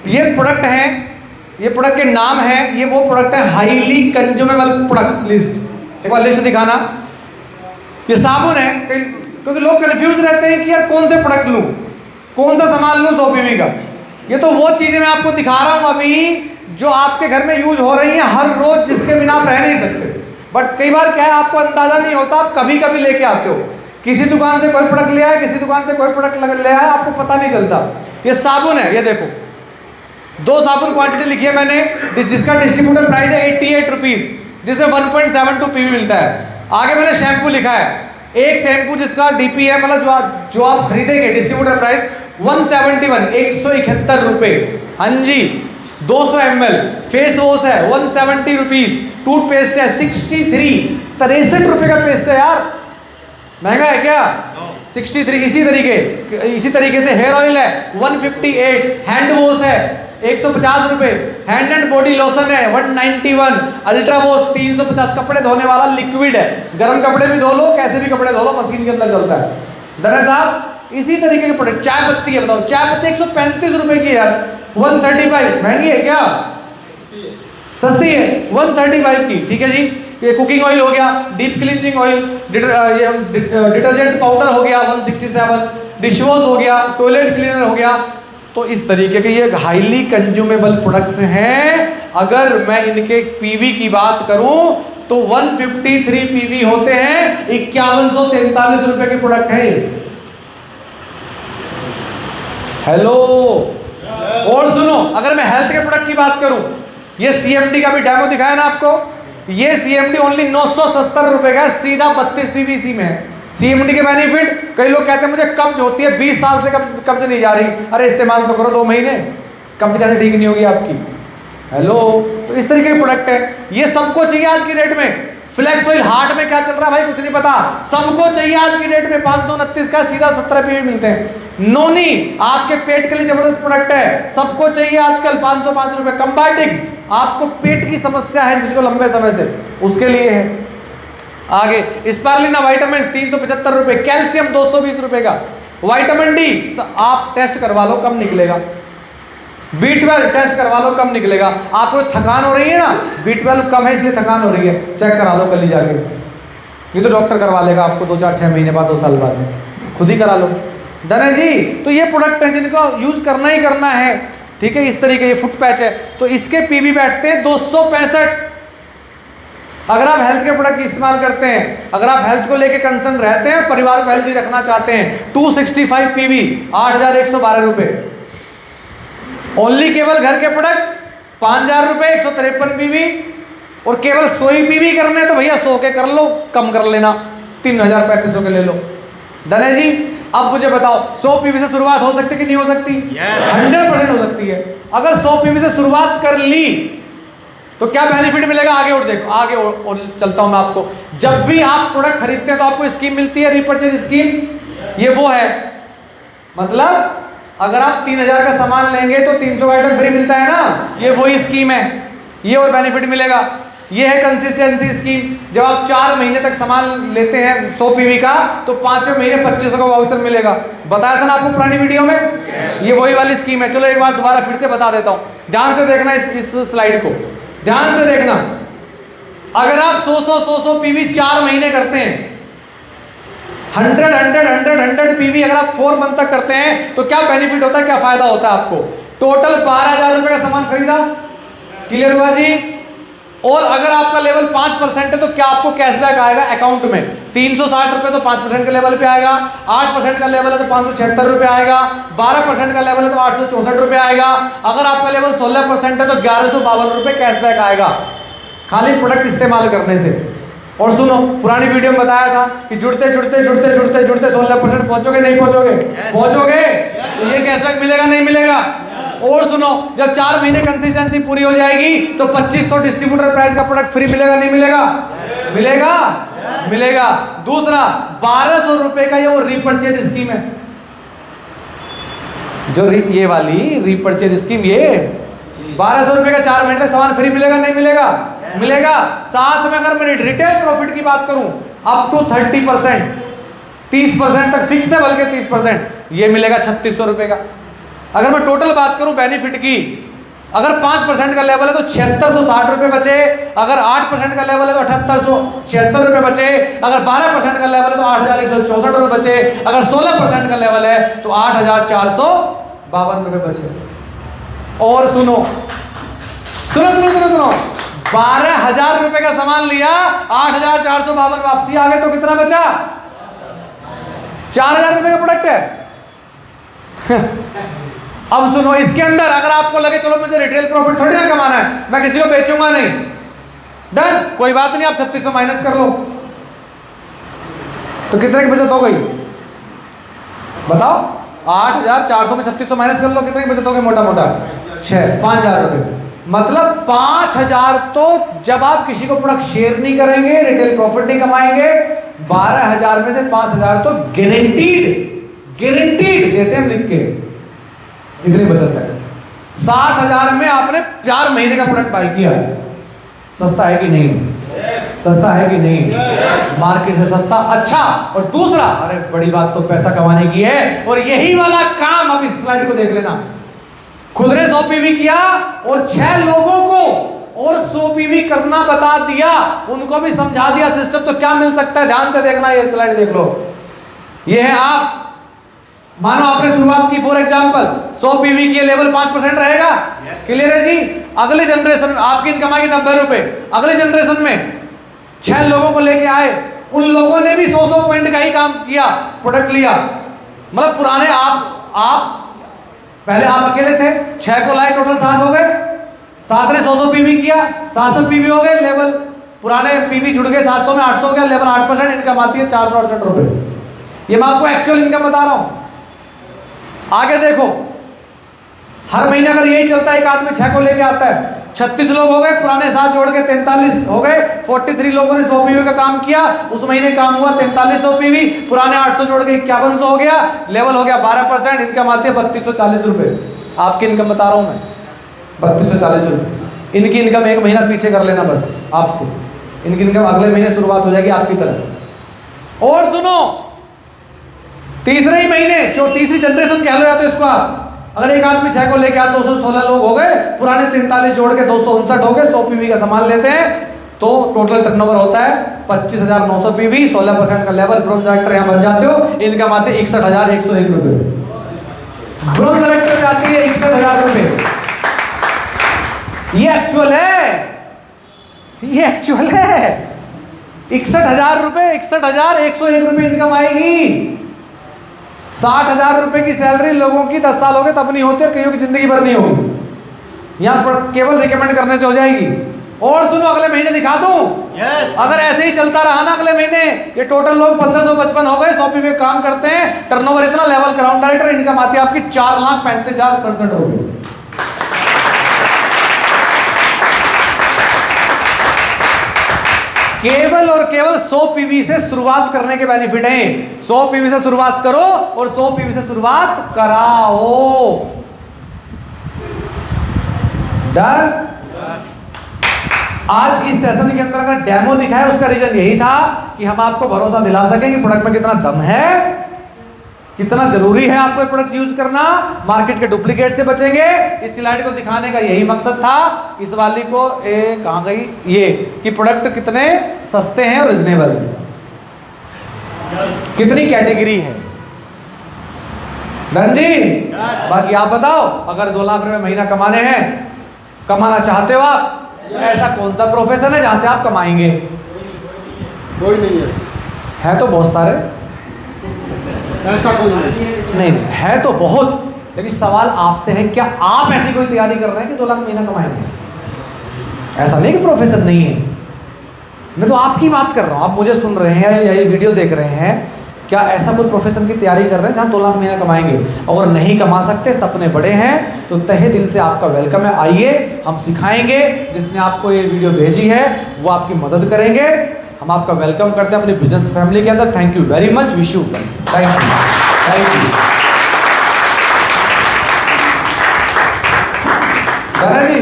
ये प्रोडक्ट है, ये प्रोडक्ट के नाम है, ये वो प्रोडक्ट है हाईली कंज्यूमेबल प्रोडक्ट्स लिस्ट। एक बार लिस्ट दिखाना। ये साबुन है, क्योंकि लोग कंफ्यूज रहते हैं कि यार कौन से प्रोडक्ट लूं, कौन सा सामान लूं 100 पीवी का। ये तो वो चीजें मैं आपको दिखा रहा हूं अभी जो आपके घर में यूज हो रही हैं हर रोज, जिसके बिना आप रह नहीं सकते। बट कई बार क्या है, आपको अंदाजा नहीं होता, आप कभी कभी लेके आते हो, किसी दुकान से कोई प्रोडक्ट ले आए, किसी दुकान से कोई प्रोडक्ट ले आए, आपको पता नहीं चलता। ये साबुन है, ये देखो 2 साबुन क्वांटिटी लिखी है मैंने, जिसका डिस्ट्रीब्यूटर प्राइस है 88 रुपीज, जिसमें 1.72 पीवी मिलता है। आगे मैंने शैम्पू लिखा है, एक शैम्पू जिसका डीपी है, मतलब जो आप खरीदेंगे डिस्ट्रीब्यूटर प्राइस 171, 171 रुपए। हाँ जी, 200 ml फेस वॉश है 170 रुपीज, टूथपेस्ट है 63 रुपए का पेस्ट है यार, महंगा है क्या? 63। इसी तरीके से हेयर ऑयल है 158, हैंड वॉश है 150 रुपए, हैंड एंड बॉडी लोशन है 191, अल्ट्रा वॉश 350, कपड़े धोने वाला लिक्विड है, गर्म कपड़े भी धो लो, कैसे भी कपड़े धो लो, मशीन के अंदर चलता है। दरअसल साहब इसी तरीके के प्रोडक्ट, चाय पत्ती है, बताओ चाय पत्ती 135 रुपए की यार, 135, महंगी है क्या? सस्ती है 135 की, ठीक है जी। ये कुकिंग ऑयल हो गया, deep cleansing oil, detergent powder हो गया 167, डिशवॉश हो गया, टॉयलेट क्लीनर हो गया। तो इस तरीके के ये हाईली कंज्यूमेबल प्रोडक्ट्स हैं। अगर मैं इनके पीवी की बात करूं तो 153 पीवी होते हैं, 5143 रुपए के प्रोडक्ट है। हेलो, और सुनो, अगर मैं हेल्थ के प्रोडक्ट की बात करूं, ये सीएमडी का भी डेमो दिखाया ना आपको, ये सीएमडी ओनली 970 रुपए का, सीधा 32 पीवीसी में है। सीएमडी के बेनिफिट, कई लोग कहते हैं मुझे कब्ज होती है, 20 साल से कब्ज नहीं जा रही, अरे इस्तेमाल तो करो 2 महीने, कब्ज कैसे ठीक नहीं होगी आपकी? हेलो, तो इस तरीके के प्रोडक्ट है, ये सबको चाहिए आज की डेट में। फ्लेक्स ऑयल, हार्ट में क्या चल रहा है भाई कुछ नहीं पता, सबको चाहिए आज की डेट में, 529 का सीधा 17 पीवी मिलते हैं। नोनी आपके पेट के लिए जबरदस्त प्रोडक्ट है, सबको चाहिए आजकल 505 रुपए। कंबाटिक्स, आपको पेट की समस्या है जिसको लंबे समय से, उसके लिए है। आगे स्पारुलिना विटामिन 375 रुपए, कैल्शियम 220 रुपए का, विटामिन डी आप टेस्ट करवा लो कम निकलेगा, B12 टेस्ट करवा लो कम निकलेगा। आपको थकान हो रही है ना, B12 कम है इसलिए थकान हो रही है, चेक करा लो कल ही जाके, ये तो डॉक्टर करवा लेगा आपको 2-4-6 महीने बाद, 2 साल बाद में, खुद ही करा लो। डन है जी। तो ये प्रोडक्ट है जिनको यूज करना ही करना है, ठीक है। इस तरीके, ये फुट पैच है, तो इसके पीवी बैठते हैं 265। अगर आप हेल्थ के प्रोडक्ट इस्तेमाल करते हैं, अगर आप हेल्थ को लेके कंसर्न रहते हैं, परिवार को हेल्थी रखना चाहते हैं, 265 पीवी 8112 रुपए। ओनली केवल घर के प्रोडक्ट 5000 रुपए, 153 पीवी। और केवल 100 पीवी करने तो भैया 100 के कर लो, कम कर लेना, 3350 के ले लो। डन है जी। अब मुझे बताओ 100 पीवी से शुरुआत हो सकती है कि नहीं हो सकती? 100% हो सकती है। अगर 100 पीवी से शुरुआत कर ली तो क्या बेनिफिट मिलेगा, आगे और देखो, आगे और चलता हूं मैं आपको। जब भी आप प्रोडक्ट खरीदते हैं तो आपको स्कीम मिलती है, रीपर्चेज स्कीम। ये वो है, मतलब अगर आप 3000 का सामान लेंगे तो 300 का आइटम फ्री मिलता है ना, ये वही स्कीम है। ये और बेनिफिट मिलेगा, ये है कंसिस्टेंसी स्कीम। जब आप 4 महीने तक सामान लेते हैं 100 पीवी का, तो 5वें महीने 2500 का वाउचर मिलेगा। बताया था ना आपको पुरानी वीडियो में, ये वही वाली स्कीम है। चलो एक बार दोबारा फिर से बता देता हूं, ध्यान से देखना इस स्लाइड को, ध्यान से देखना। अगर आप 100 पीवी 4 महीने करते हैं, 100 पीवी अगर आप 4 मंथ तक करते हैं, तो क्या बेनिफिट होता है, क्या फायदा होता है आपको? टोटल 12000 रुपए का सामान खरीदा, क्लियर हुआ जी। और अगर आपका लेवल 5% है तो क्या आपको कैशबैक आएगा अकाउंट में? 360 रुपए तो 5% के लेवल पे आएगा, 8% का लेवल है तो 576 रुपए आएगा, 12% का लेवल है तो 864 रुपए आएगा, अगर आपका लेवल 16% है तो 1152 रुपए कैशबैक आएगा, खाली प्रोडक्ट इस्तेमाल करने से। और सुनो, पुरानी वीडियो में बताया था कि जुड़ते जुड़ते 16% पहुंचोगे, नहीं पहुंचोगे? पहुंचोगे। तो ये कैशबैक मिलेगा, नहीं मिलेगा? और सुनो, जब 4 महीने कंसिस्टेंसी पूरी हो जाएगी तो 2500 डिस्ट्रीब्यूटर प्राइस का प्रोडक्ट फ्री मिलेगा, नहीं मिलेगा? मिलेगा, मिलेगा। दूसरा 1200 रुपए का ये वो रीपर्चेज स्कीम है, जो ये वाली रीपर्चेज स्कीम, ये 1200 रुपए का 4 महीने का सामान फ्री मिलेगा, नहीं मिलेगा? मिलेगा। साथ में अगर मैं रिटेल प्रॉफिट की बात करूं, अप टू 30%, 30% तक फिक्स है, बल्कि 30%, ये मिलेगा 3600 रुपए का। अगर मैं टोटल बात करूं बेनिफिट की, अगर 5% का लेवल है तो 7660 रुपए बचे, अगर 8% का लेवल है तो 7876 रुपए बचे, अगर 12% का लेवल है तो 8164 रुपए बचे, अगर 16% का लेवल है तो 8452 रुपए बचे। और सुनो सुनो सुनो सुनो सुनो 12,000 रुपए का सामान लिया, 8452 वापसी आ गए तो कितना बचा? 4,000 रुपए का प्रोडक्ट है। अब सुनो, इसके अंदर अगर आपको लगे चलो मुझे रिटेल प्रॉफिट थोड़ी ना कमाना है, मैं किसी को बेचूंगा नहीं, डन, कोई बात नहीं, आप 3600 माइनस कर लो, तो कितने की बचत हो गई बताओ? 8,400 में 3600 माइनस कर लो, कितने की बचत हो गई मोटा मोटा? 5,000 रुपए। मतलब 5,000 तो जब आप किसी को प्रोडक्ट शेयर नहीं करेंगे, रिटेल प्रॉफिट नहीं कमाएंगे, 12,000 में से 5,000 तो गारंटीड देते हैं लिख के, इतनी बचत है। 7,000 में आपने 4 महीने का प्रोडक्ट बाय किया है। सस्ता है कि नहीं? सस्ता है कि नहीं? मार्केट से सस्ता। अच्छा, और दूसरा, अरे बड़ी बात तो पैसा कमाने की है, और यही वाला काम, अब इस स्लाइड को देख लेना, खुद ने 100 पीवी किया और 6 लोगों को और 100 पीवी करना बता दिया, उनको भी समझा दिया सिस्टम, तो क्या मिल सकता है? ध्यान से देखना, ये स्लाइड देख लो। ये है, आप मानो आपने शुरुआत की, फॉर एग्जांपल 100 पीवी की लेवल 5% रहेगा, क्लियर है जी? अगले जनरेशन में आपकी इनकम आएगी 90 रुपए, अगले जनरेशन में 6 लोगों को लेके आए, उन लोगों ने भी 100 पॉइंट का ही काम किया, प्रोडक्ट लिया। मतलब पुराने आप पहले आप अकेले थे, 6 को लाए, टोटल 7 हो गए, 7 ने 100 पीवी किया, 700 पीवी हो गए, लेवल पुराने पीवी जुड़ गए, 700 में 800 हो गया, लेवल 8% इनकम आती है 468 रुपए। ये मैं आपको एक्चुअल इनकम बता रहा हूं। आगे देखो, हर महीने अगर यही चलता है, एक आदमी 6 को लेके आता है, 36 लोग हो गए, पुराने 7 जोड़ के 43 हो गए, 43 लोगों ने 100 पीवी का काम किया, उस महीने काम हुआ 4300 पीवी, पुराने 800 जोड़ के 5100 हो गया, लेवल हो गया 12%, इनकम आती है 3240 रुपए। आपकी इनकम बता रहा हूं मैं, 3240 रुपए। इनकी इनकम एक महीना पीछे कर लेना बस आपसे, इनकी इनकम अगले महीने शुरुआत हो जाएगी आपकी तरह। और सुनो, तीसरे ही महीने जो तीसरी जनरेशन कह लो या तो इसको आप, अगर एक आदमी 6 को लेके आ, 216 लोग हो गए, पुराने 43 जोड़ के 259 हो गए, 100 पीवी का सामान लेते हैं, तो टोटल टर्नओवर होता है 25,900 पीवी, 16% का लेवल, ब्रोंज डायरेक्टर यहां बन जाते हो, इनकम आते 61,101 रुपए। ब्रोंज डायरेक्टर आती है 61,000 रुपए। ये एक्चुअल है, ये एक्चुअल है। 61,000 रुपए, 61,101 रुपए इनकम आएगी। 60,000 रुपए की सैलरी लोगों की 10 साल हो गए तब नहीं होती, और कईयों की जिंदगी भर नहीं होगी, यहां पर केवल रिकमेंड करने से हो जाएगी। और सुनो, अगले महीने दिखा दूं, अगर ऐसे ही चलता रहा ना, अगले महीने ये टोटल लोग 1555 हो गए, 100 पीवी काम करते हैं, टर्नओवर इतना, लेवल ग्राउंड डायरेक्टर, इनकम आती है आपकी 4,35,067 रुपए। केवल और केवल 100 पीवी से शुरुआत करने के बेनिफिट हैं। 100 पीवी से शुरुआत करो और 100 पीवी से शुरुआत कराओ। डन। आज इस सेशन के अंदर अगर डेमो दिखाया, उसका रीजन यही था कि हम आपको भरोसा दिला सकें कि प्रोडक्ट में कितना दम है, कितना जरूरी है आपको प्रोडक्ट यूज करना, मार्केट के डुप्लीकेट से बचेंगे। इस स्लाइड को दिखाने का यही मकसद था। इस वाली को कहां गई, ये कि प्रोडक्ट कितने सस्ते हैं और रिजनेबल, कितनी कैटेगरी है। डन जी। बाकी आप बताओ, अगर 2 लाख रुपए महीना कमाने हैं, कमाना चाहते हो आप, ऐसा कौन सा प्रोफेशन है जहां से आप कमाएंगे? कोई नहीं है तो बहुत सारे, ऐसा कोई नहीं है तो बहुत, लेकिन सवाल आपसे है, क्या आप ऐसी कोई तैयारी कर रहे हैं कि 2 लाख महीना कमाएंगे? ऐसा नहीं कि प्रोफेशन नहीं है, मैं तो आपकी बात कर रहा हूं। आप मुझे सुन रहे हैं या ये वीडियो देख रहे हैं, क्या ऐसा कोई प्रोफेशन की तैयारी कर रहे हैं जहां 2 लाख महीना कमाएंगे? अगर नहीं कमा सकते, सपने बड़े हैं, तो तहे दिल से आपका वेलकम है। आइए, हम सिखाएंगे। जिसने आपको ये वीडियो भेजी है वो आपकी मदद करेंगे। हम आपका वेलकम करते हैं अपनी बिजनेस फैमिली के अंदर। Thank you very much, wish you well, thank you, thank you. Ji